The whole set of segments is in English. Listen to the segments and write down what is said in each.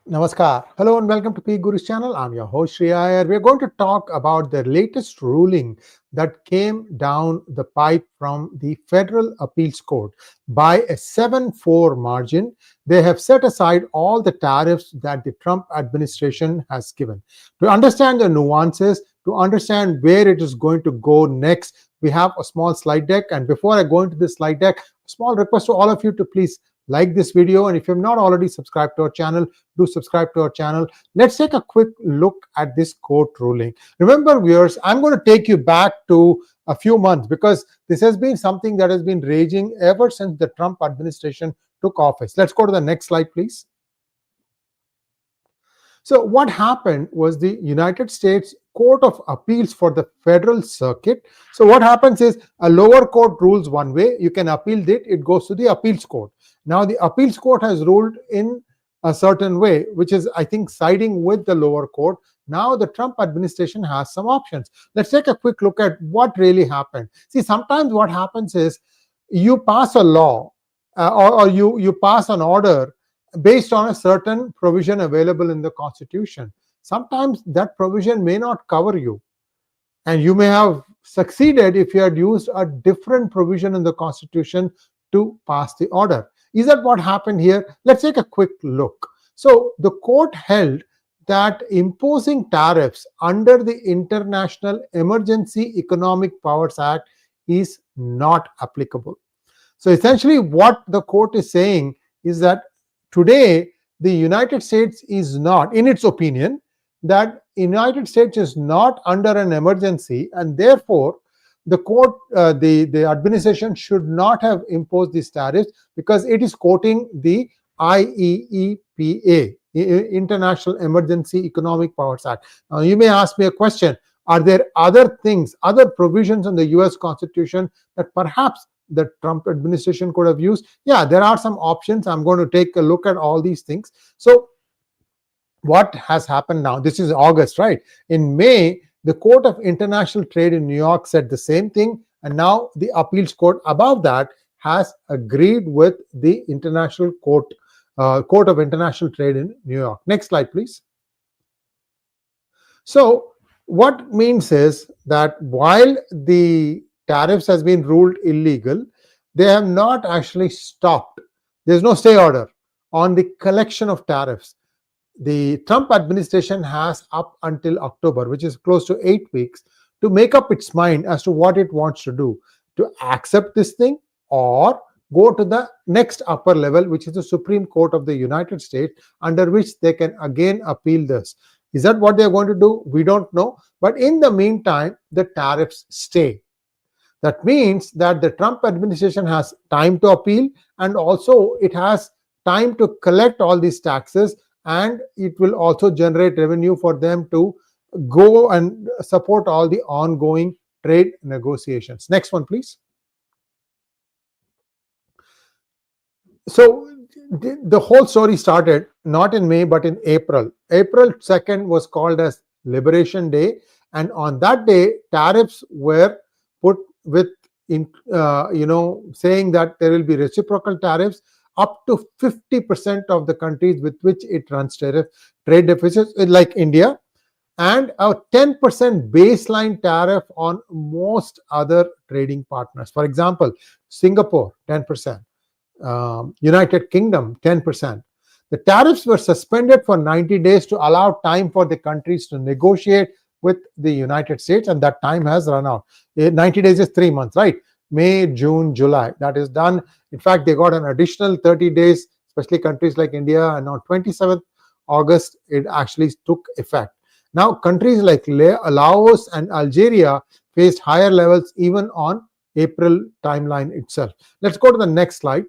Namaskar. Hello and welcome to PGurus channel. I'm your host Sree Iyer. We're going to talk about the latest ruling that came down the pipe from the Federal Appeals Court by a 7-4 margin. They have set aside all the tariffs that the Trump administration has given. To understand the nuances, to understand where it is going to go next, we have a small slide deck. And before I go into this slide deck, a small request to all of you to please like this video, and if you've not already subscribed to our channel, do subscribe to our channel. Let's take a quick look at this court ruling. Remember, viewers, I'm going to take you back to a few months because this has been something that has been raging ever since the Trump administration took office. Let's go to the next slide, please. So what happened was the United States Court of Appeals for the Federal Circuit. So what happens is a lower court rules one way, you can appeal it, it goes to the appeals court. Now the appeals court has ruled in a certain way, which is, I think, siding with the lower court. Now the Trump administration has some options. Let's take a quick look at what really happened. See, sometimes what happens is you pass a law or you pass an order based on a certain provision available in the Constitution. Sometimes that provision may not cover you, and you may have succeeded if you had used a different provision in the Constitution to pass the order. Is that what happened here? Let's take a quick look. So the court held that imposing tariffs under the International Emergency Economic Powers Act is not applicable. So essentially what the court is saying is that today the United States is not, in its opinion, that United States is not under an emergency, and therefore the court, the administration should not have imposed these tariffs because it is quoting the IEEPA, International Emergency Economic Powers Act. Now you may ask me a question: are there other things, other provisions in the US Constitution that perhaps the Trump administration could have used? Yeah, there are some options. I'm going to take a look at all these things. So what has happened now? This is August, right? In May, the Court of International Trade in New York said the same thing, and now the appeals court above that has agreed with the International Court, Court of International Trade in New York. Next slide, please. So what means is that while the tariffs has been ruled illegal, they have not actually stopped. There's no stay order on the collection of tariffs. The Trump administration has up until October, which is close to 8 weeks, to make up its mind as to what it wants to do, to accept this thing or go to the next upper level, which is the Supreme Court of the United States, under which they can again appeal this. Is that what they're going to do? We don't know. But in the meantime, the tariffs stay. That means that the Trump administration has time to appeal, and also it has time to collect all these taxes, and it will also generate revenue for them to go and support all the ongoing trade negotiations. Next one, please. So the whole story started not in May but in April. April 2nd was called as Liberation Day, and on that day tariffs were put with saying that there will be reciprocal tariffs up to 50% of the countries with which it runs trade deficits, like India, and a 10% baseline tariff on most other trading partners. For example, Singapore 10%, United Kingdom 10%. The tariffs were suspended for 90 days to allow time for the countries to negotiate with the United States, and that time has run out. 90 days is 3 months, right? May, June, July, that is done. In fact, they got an additional 30 days, especially countries like India, and on 27th August, it actually took effect. Now, countries like Laos and Algeria faced higher levels even on April timeline itself. Let's go to the next slide.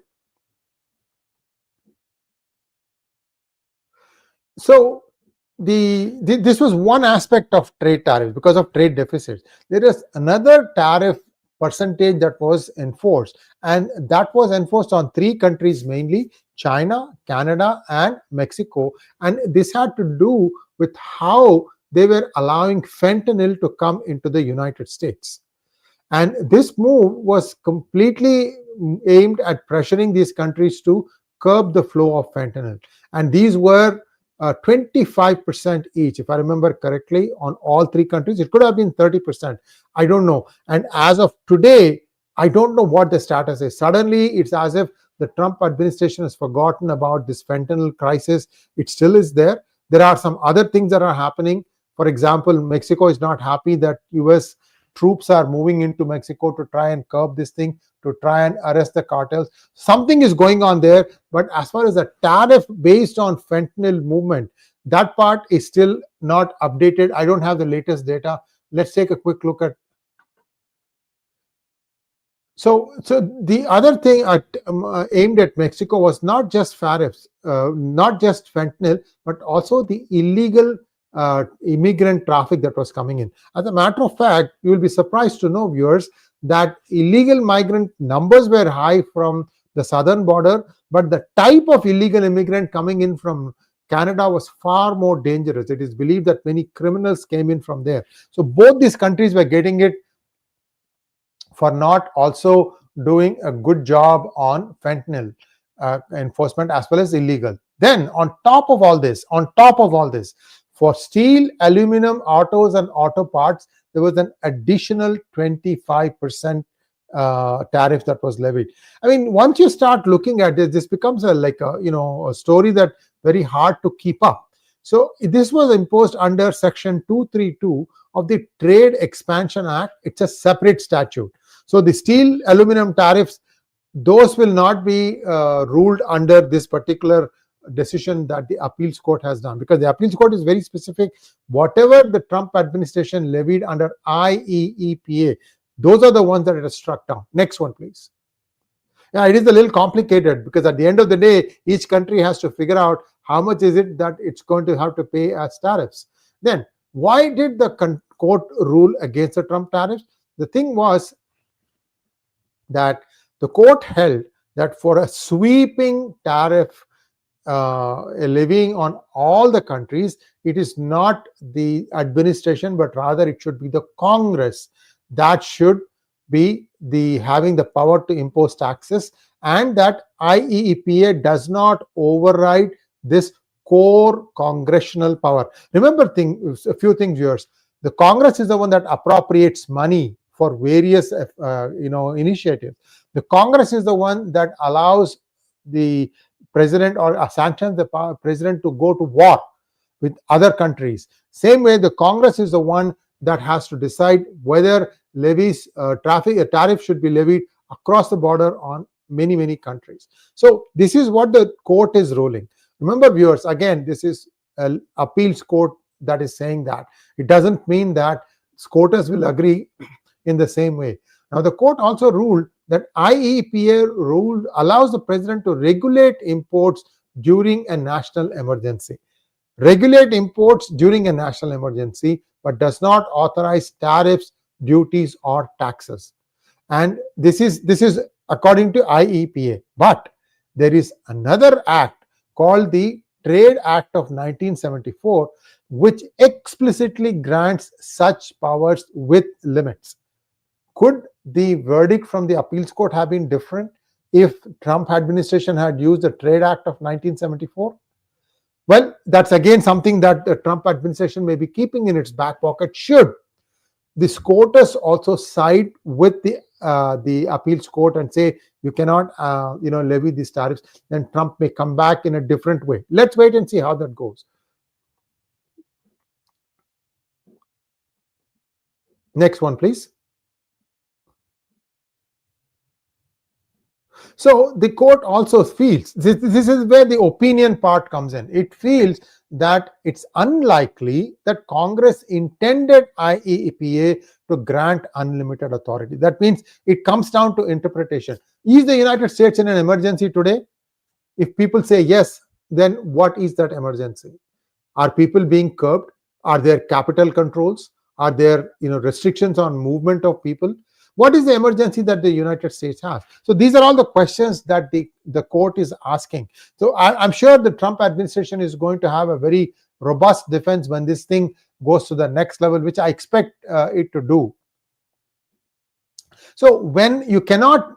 So this was one aspect of trade tariffs because of trade deficits. There is another tariff percentage that was enforced, and that was enforced on 3 countries mainly: China, Canada, and Mexico. And this had to do with how they were allowing fentanyl to come into the United States. And this move was completely aimed at pressuring these countries to curb the flow of fentanyl. And these were 25% each, if I remember correctly, on all three countries. It could have been 30%. I don't know. And as of today, I don't know what the status is. Suddenly, it's as if the Trump administration has forgotten about this fentanyl crisis. It still is there. There are some other things that are happening. For example, Mexico is not happy that US troops are moving into Mexico to try and curb this thing, to try and arrest the cartels. Something is going on there. But as far as the tariff based on fentanyl movement, that part is still not updated. I don't have the latest data. Let's take a quick look at. So the other thing aimed at Mexico was not just tariffs, not just fentanyl, but also the illegal immigrant traffic that was coming in. As a matter of fact, you will be surprised to know, viewers, that illegal migrant numbers were high from the southern border, but the type of illegal immigrant coming in from Canada was far more dangerous. It is believed that many criminals came in from there. So both these countries were getting it for not also doing a good job on fentanyl enforcement as well as illegal. Then on top of all this, for steel, aluminum, autos and auto parts, there was an additional 25% tariff that was levied. I mean, once you start looking at this becomes a story that very hard to keep up. So this was imposed under Section 232 of the Trade Expansion Act. It's a separate statute. So the steel, aluminum tariffs, those will not be ruled under this particular decision that the appeals court has done, because the appeals court is very specific. Whatever the Trump administration levied under IEEPA, those are the ones that it has struck down. Next one, please. Yeah, it is a little complicated because at the end of the day, each country has to figure out how much is it that it's going to have to pay as tariffs. Then, why did the court rule against the Trump tariffs? The thing was that the court held that for a sweeping tariff levying on all the countries, it is not the administration, but rather it should be the Congress that should be having the power to impose taxes, and that IEEPA does not override this core congressional power. Remember a few things, viewers. The Congress is the one that appropriates money for various initiatives. The Congress is the one that allows the president or sanctions the president to go to war with other countries. Same way, the Congress is the one that has to decide whether levies, a tariff should be levied across the border on many countries. So this is what the court is ruling. Remember, viewers, again, this is an appeals court that is saying that. It doesn't mean that SCOTUS will agree in the same way. Now, the court also ruled that IEEPA rule allows the president to regulate imports during a national emergency. Regulate imports during a national emergency, but does not authorize tariffs, duties, or taxes. And this is according to IEEPA. But there is another act called the Trade Act of 1974, which explicitly grants such powers with limits. Could the verdict from the appeals court have been different if Trump administration had used the Trade Act of 1974? Well, that's again something that the Trump administration may be keeping in its back pocket. Should the SCOTUS also side with the appeals court and say you cannot levy these tariffs, then Trump may come back in a different way. Let's wait and see how that goes. Next one, please. So the court also feels, this is where the opinion part comes in. It feels that it's unlikely that Congress intended IEEPA to grant unlimited authority. That means it comes down to interpretation. Is the United States in an emergency today? If people say yes, then what is that emergency? Are people being curbed? Are there capital controls? Are there restrictions on movement of people? What is the emergency that the United States has? So these are all the questions that the court is asking. So I'm sure the Trump administration is going to have a very robust defense when this thing goes to the next level, which I expect it to do. So when you cannot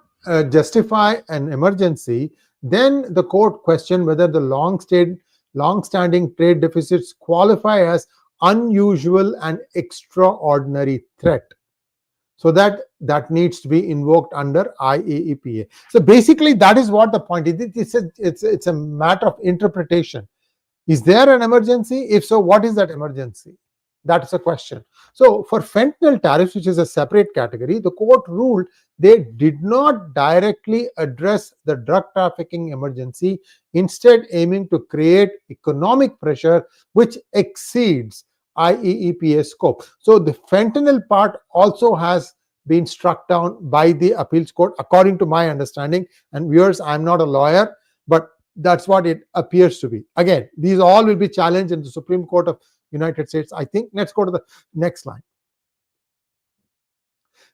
justify an emergency, then the court questioned whether the long-standing trade deficits qualify as unusual and extraordinary threat. So that needs to be invoked under IEEPA. So basically, that is what the point is. It's a matter of interpretation. Is there an emergency? If so, what is that emergency? That is a question. So for fentanyl tariffs, which is a separate category, the court ruled they did not directly address the drug trafficking emergency, instead aiming to create economic pressure which exceeds IEEPA scope. So the fentanyl part also has been struck down by the appeals court, according to my understanding. And viewers, I'm not a lawyer, but that's what it appears to be. Again, these all will be challenged in the Supreme Court of United States, I think. Let's go to the next line.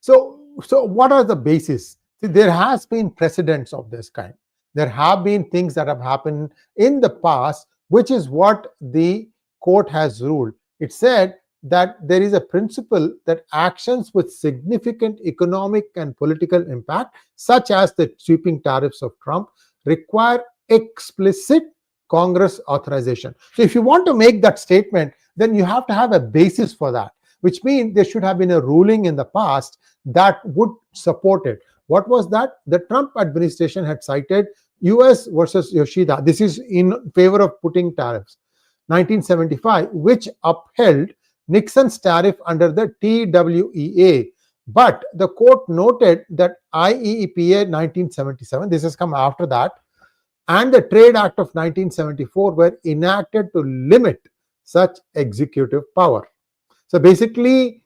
So what are the bases? See, there has been precedents of this kind. There have been things that have happened in the past, which is what the court has ruled. It said that there is a principle that actions with significant economic and political impact, such as the sweeping tariffs of Trump, require explicit Congress authorization. So if you want to make that statement, then you have to have a basis for that, which means there should have been a ruling in the past that would support it. What was that? The Trump administration had cited US versus Yoshida. This is in favor of putting tariffs, 1975, which upheld Nixon's tariff under the TWEA. But the court noted that IEEPA 1977, this has come after that, and the Trade Act of 1974 were enacted to limit such executive power. So basically,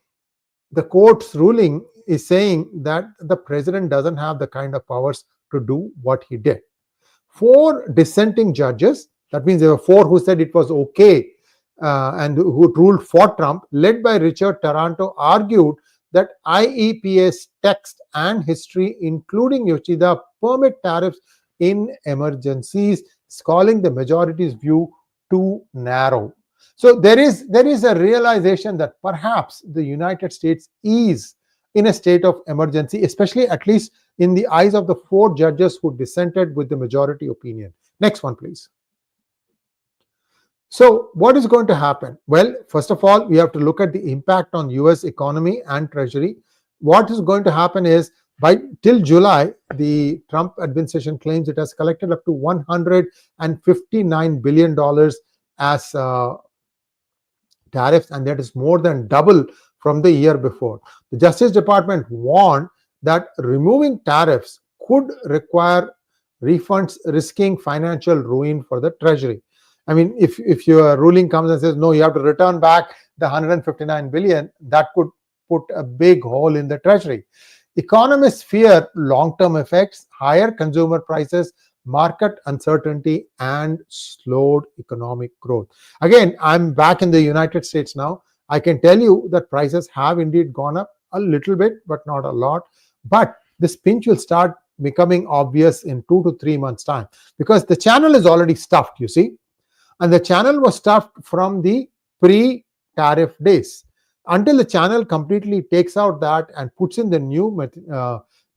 the court's ruling is saying that the president doesn't have the kind of powers to do what he did. 4 dissenting judges, that means there were 4 who said it was okay and who ruled for Trump, led by Richard Taranto, argued that IEEPA's text and history, including Yoshida, permit tariffs in emergencies, calling the majority's view too narrow. So there is a realization that perhaps the United States is in a state of emergency, especially at least in the eyes of the 4 judges who dissented with the majority opinion. Next one, please. So what is going to happen? Well, first of all, we have to look at the impact on US economy and Treasury. What is going to happen is, till July, the Trump administration claims it has collected up to $159 billion as tariffs, and that is more than double from the year before. The Justice Department warned that removing tariffs could require refunds, risking financial ruin for the Treasury. I mean, if your ruling comes and says, no, you have to return back the $159 billion, that could put a big hole in the Treasury. Economists fear long-term effects, higher consumer prices, market uncertainty, and slowed economic growth. Again, I'm back in the United States now. I can tell you that prices have indeed gone up a little bit, but not a lot. But this pinch will start becoming obvious in 2 to 3 months' time, because the channel is already stuffed, you see. And the channel was stuffed from the pre-tariff days. Until the channel completely takes out that and puts in the new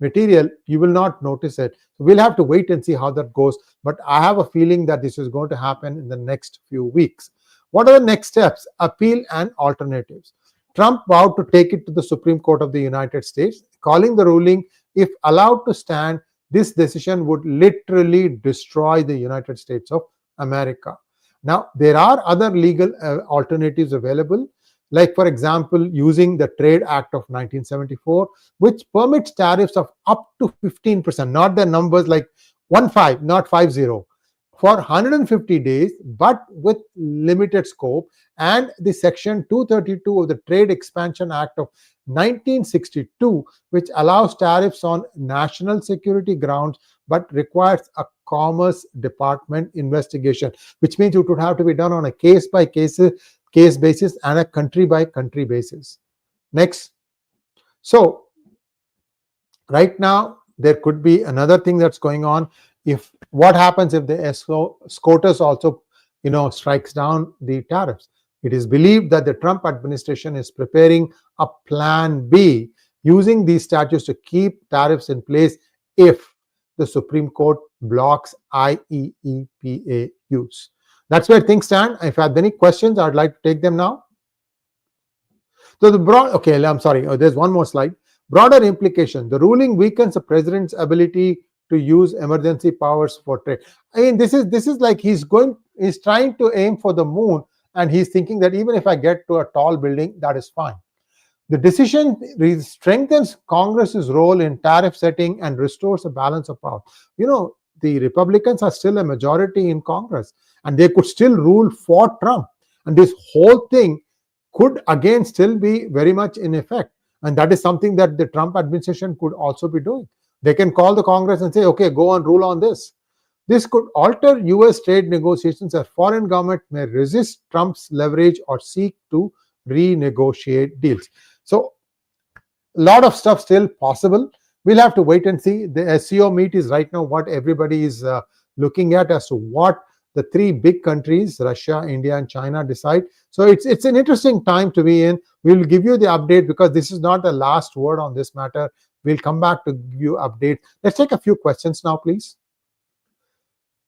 material, you will not notice it. So we'll have to wait and see how that goes. But I have a feeling that this is going to happen in the next few weeks. What are the next steps? Appeal and alternatives. Trump vowed to take it to the Supreme Court of the United States, calling the ruling, if allowed to stand, this decision would literally destroy the United States of America. Now, there are other legal alternatives available, like, for example, using the Trade Act of 1974, which permits tariffs of up to 15%, not the numbers like 15, not 50, for 150 days, but with limited scope, and the Section 232 of the Trade Expansion Act of 1962, which allows tariffs on national security grounds, but requires a Commerce Department investigation, which means it would have to be done on a case-by-case basis and a country-by-country basis. Next. So, right now, there could be another thing that's going on. What happens if the SCOTUS also, strikes down the tariffs? It is believed that the Trump administration is preparing a plan B, using these statutes to keep tariffs in place if the Supreme Court blocks IEEPA use. That's where things stand. If I have any questions, I'd like to take them now. So the broad, okay, I'm sorry, there's one more slide. Broader implication: the ruling weakens the president's ability to use emergency powers for trade. I mean, this is like he's trying to aim for the moon, and he's thinking that even if I get to a tall building, that is fine. The decision strengthens Congress's role in tariff setting and restores a balance of power. The Republicans are still a majority in Congress, and they could still rule for Trump. And this whole thing could again still be very much in effect. And that is something that the Trump administration could also be doing. They can call the Congress and say, okay, go and rule on this. This could alter US trade negotiations, as foreign government may resist Trump's leverage or seek to renegotiate deals. So a lot of stuff still possible. We'll have to wait and see. The SCO meet is right now what everybody is looking at as to what the three big countries, Russia, India, and China, decide. So it's an interesting time to be in. We'll give you the update because this is not the last word on this matter. We'll come back to give you updates. Let's take a few questions now, please.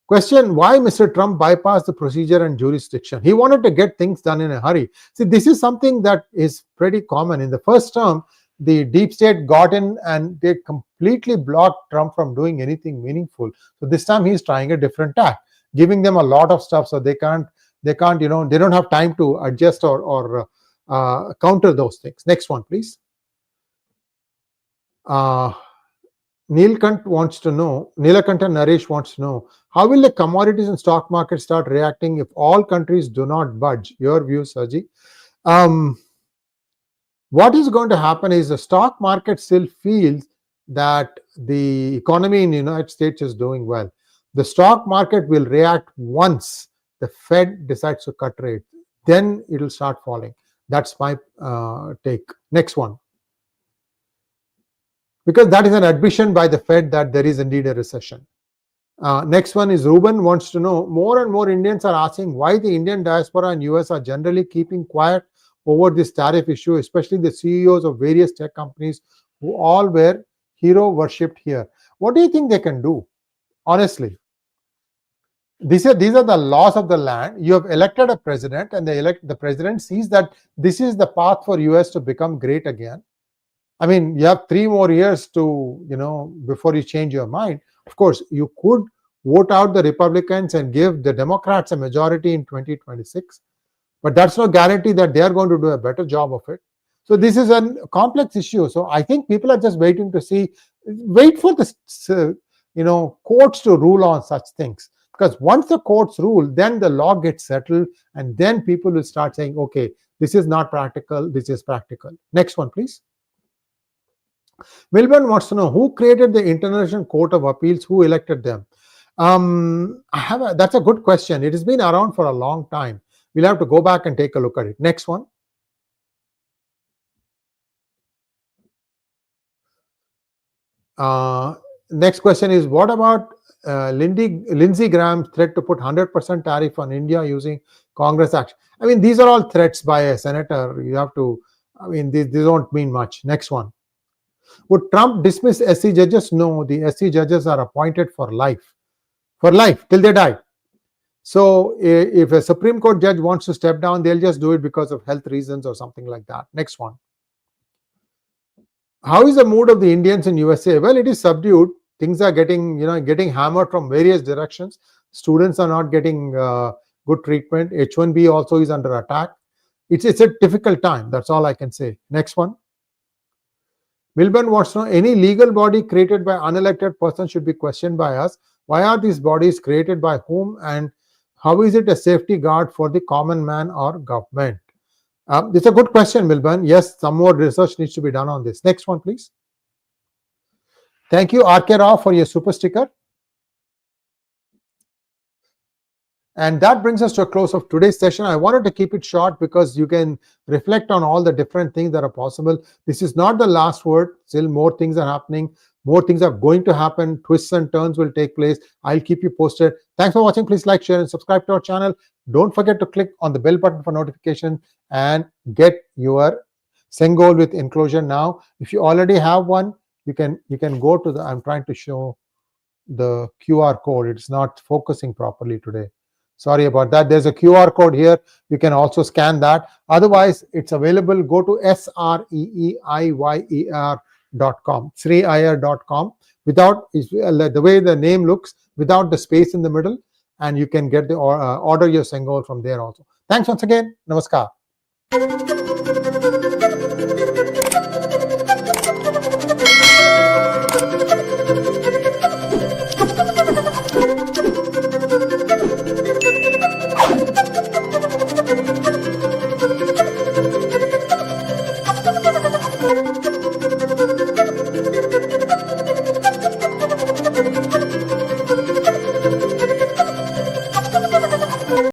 Question: why Mr. Trump bypassed the procedure and jurisdiction? He wanted to get things done in a hurry. See, this is something that is pretty common. In the first term, the deep state got in and they completely blocked Trump from doing anything meaningful. So this time he's trying a different tack, giving them a lot of stuff so they don't have time to adjust or counter those things. Next one, please. Neelakanta Naresh wants to know, how will the commodities and stock market start reacting if all countries do not budge? Your view, 𝗠𝗍. What is going to happen is the stock market still feels that the economy in the United States is doing well. The stock market will react once the Fed decides to cut rates. Then it will start falling. That's my take. Next one. Because that is an admission by the Fed that there is indeed a recession. Next one is Ruben wants to know, more and more Indians are asking why the Indian diaspora and US are generally keeping quiet over this tariff issue, especially the CEOs of various tech companies who all were hero worshipped here. What do you think they can do? Honestly, these are the laws of the land. You have elected a president, and the president sees that this is the path for US to become great again. I mean, you have 3 more years to, before you change your mind. Of course, you could vote out the Republicans and give the Democrats a majority in 2026, but that's no guarantee that they are going to do a better job of it. So this is a complex issue. So I think people are just waiting to wait for the courts to rule on such things. Because once the courts rule, then the law gets settled, and then people will start saying, okay, this is not practical, this is practical. Next one, please. Milburn wants to know, who created the International Court of Appeals? Who elected them? That's a good question. It has been around for a long time. We'll have to go back and take a look at it. Next one. Next question is, what about Lindsey Graham's threat to put 100% tariff on India using Congress action? I mean, these are all threats by a senator. You have to, these don't mean much. Next one. Would Trump dismiss SC judges? No, the SC judges are appointed for life, till they die. So if a Supreme Court judge wants to step down, they'll just do it because of health reasons or something like that. Next one. How is the mood of the Indians in USA? Well, it is subdued. Things are getting hammered from various directions. Students are not getting good treatment. H1B also is under attack. It's a difficult time. That's all I can say. Next one. Milburn wants to know, any legal body created by unelected person should be questioned by us. Why are these bodies created by whom, and how is it a safety guard for the common man or government? It's a good question, Milburn. Yes, some more research needs to be done on this. Next one, please. Thank you, 𝗟𝗡𝗙 𝗏, for your super sticker. And that brings us to a close of today's session. I wanted to keep it short because you can reflect on all the different things that are possible. This is not the last word. Still more things are happening. More things are going to happen. Twists and turns will take place. I'll keep you posted. Thanks for watching. Please like, share, and subscribe to our channel. Don't forget to click on the bell button for notification and get your SENGOL with enclosure now. If you already have one, you can go to I'm trying to show the QR code. It's not focusing properly today. Sorry about that. There's a QR code here. You can also scan that. Otherwise, it's available. Go to SREEIYER.com, SreeIyer.com, without the way the name looks, without the space in the middle, and you can get the order your Senghol from there also. Thanks once again. Namaskar.